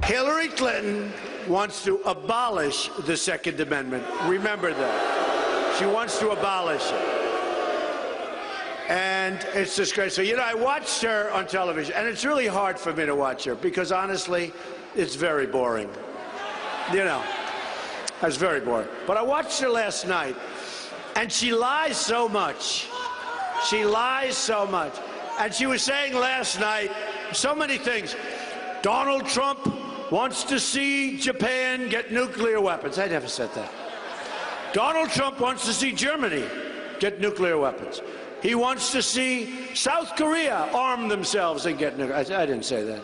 Hillary Clinton wants to abolish the Second Amendment. Remember that. She wants to abolish it. And it's disgraceful. You know, I watched her on television, and it's really hard for me to watch her because, honestly, it's very boring. You know, it's very boring. But I watched her last night, and she lies so much. She lies so much. And she was saying last night so many things. Donald Trump wants to see Japan get nuclear weapons. I never said that. Donald Trump wants to see Germany get nuclear weapons. He wants to see South Korea arm themselves and get nuclear. I didn't say that.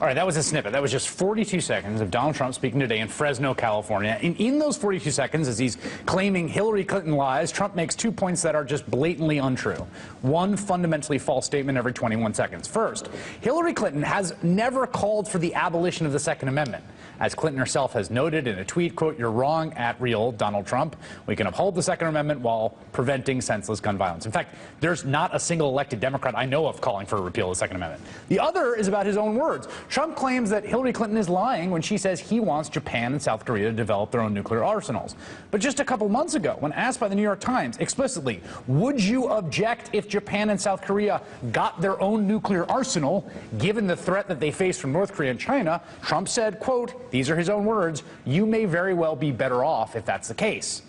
All right, that was a snippet. That was just 42 seconds of Donald Trump speaking today in Fresno, California. And in those 42 seconds, as he's claiming Hillary Clinton lies, Trump makes 2 points that are just blatantly untrue. One fundamentally false statement every 21 seconds. First, Hillary Clinton has never called for the abolition of the Second Amendment. As Clinton herself has noted in a tweet, quote, "You're wrong, at real Donald Trump. We can uphold the Second Amendment while preventing senseless gun violence." In fact, there's not a single elected Democrat I know of calling for a repeal of the Second Amendment. The other is about his own words. Trump claims that Hillary Clinton is lying when she says he wants Japan and South Korea to develop their own nuclear arsenals. But just a couple months ago, when asked by the New York Times explicitly, would you object if Japan and South Korea got their own nuclear arsenal, given the threat that they face from North Korea and China, Trump said, quote, these are his own words, "You may very well be better off if that's the case."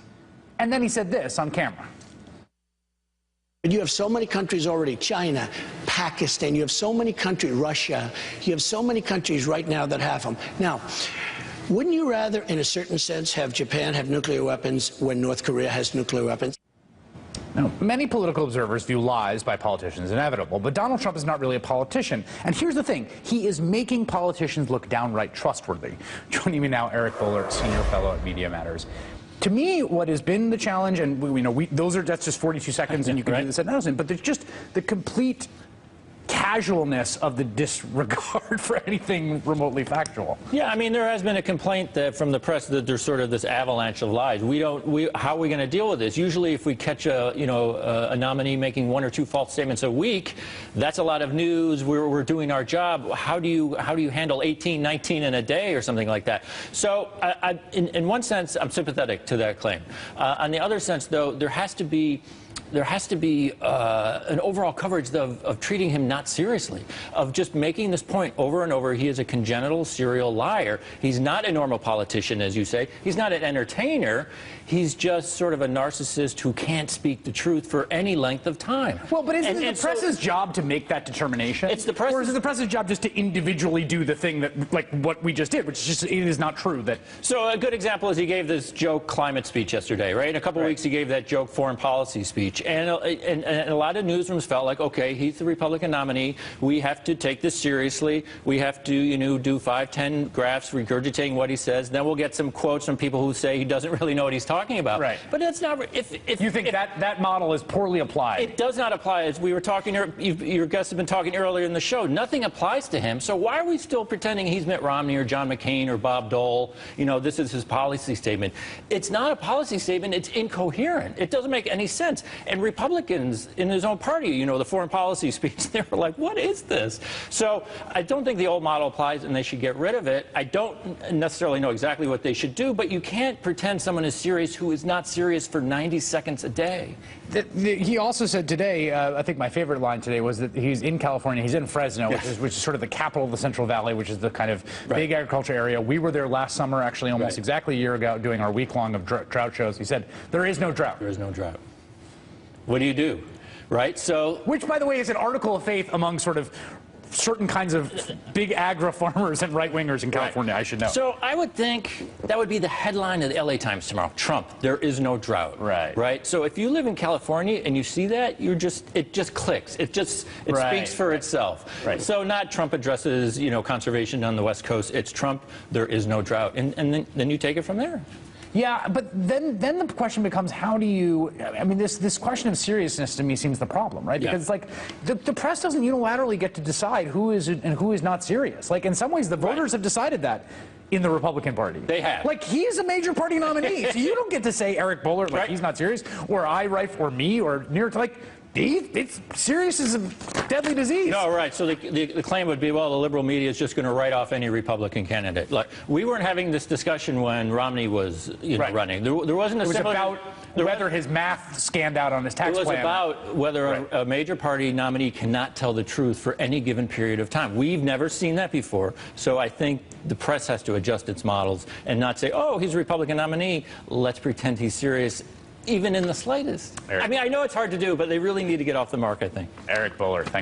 And then he said this on camera. You have so many countries already, China, Pakistan, you have so many countries, Russia, you have so many countries right now that have them. Now, wouldn't you rather, in a certain sense, have Japan have nuclear weapons when North Korea has nuclear weapons? Now, many political observers view lies by politicians as inevitable, but Donald Trump is not really a politician. And here's the thing, he is making politicians look downright trustworthy. Joining me now, Eric Boehlert, senior fellow at Media Matters. To me, what has been the challenge, and that's just 42 seconds, and you can do this at nothing, but there's just the complete casualness of the disregard for anything remotely factual. Yeah, I mean, there has been a complaint from the press that there's sort of this avalanche of lies. How are we going to deal with this? Usually, if we catch a nominee making 1 or 2 false statements a week, that's a lot of news. We're doing our job. How do you handle 18, 19 in a day or something like that? So, in one sense, I'm sympathetic to that claim. On the other sense, though, there has to be an overall coverage of treating him not seriously, of just making this point over and over. He is a congenital serial liar. He's not a normal politician, as you say. He's not an entertainer. He's just sort of a narcissist who can't speak the truth for any length of time. Well, but isn't it the press's job to make that determination? It's the press. Or is it the press's job just to individually do the thing that, like what we just did, which is just, it is not true that... So a good example is he gave this joke climate speech yesterday, right? In a couple of weeks he gave that joke foreign policy speech. And a lot of newsrooms felt like, okay, he's the Republican nominee. We have to take this seriously. We have to, do 5, 10 graphs regurgitating what he says. Then we'll get some quotes from people who say he doesn't really know what he's talking about. Right. But that's not. If you think that model is poorly applied, it does not apply. As we were talking, your guests have been talking earlier in the show. Nothing applies to him. So why are we still pretending he's Mitt Romney or John McCain or Bob Dole? This is his policy statement. It's not a policy statement. It's incoherent. It doesn't make any sense. And Republicans in his own party, the foreign policy speech, they were like, what is this? So I don't think the old model applies and they should get rid of it. I don't necessarily know exactly what they should do, but you can't pretend someone is serious who is not serious for 90 seconds a day. He also said today, I think my favorite line today was that he's in California, he's in Fresno, yes, which is sort of the capital of the Central Valley, which is the kind of big agriculture area. We were there last summer, actually almost exactly a year ago, doing our week-long of drought shows. He said, there is no drought. There is no drought. What do you do? Right? So, which, by the way, is an article of faith among sort of certain kinds of big agri farmers and right-wingers in California, I should know. So I would think that would be the headline of the LA Times tomorrow. Trump, there is no drought. Right? So if you live in California and you see that, it just clicks. It speaks for itself. So not Trump addresses, conservation on the West Coast. It's Trump, there is no drought. And then you take it from there. Yeah, but then the question becomes, how do you, this question of seriousness to me seems the problem, right? Because it's like, the press doesn't unilaterally get to decide who is and who is not serious. Like, in some ways, the voters have decided that in the Republican Party. They have. Like, he's a major party nominee, so you don't get to say Eric Boehlert, like, he's not serious, or or me, or New York, like, It's serious as a deadly disease. No, right. So the claim would be, well, the liberal media is just going to write off any Republican candidate. Like, we weren't having this discussion when Romney was running. There wasn't a similar... It was about whether his math scanned out on his tax plan. It was about whether a major party nominee cannot tell the truth for any given period of time. We've never seen that before. So I think the press has to adjust its models and not say, oh, he's a Republican nominee, let's pretend he's serious, even in the slightest. I mean, I know it's hard to do, but they really need to get off the mark, I think. Eric Boehlert, thank you.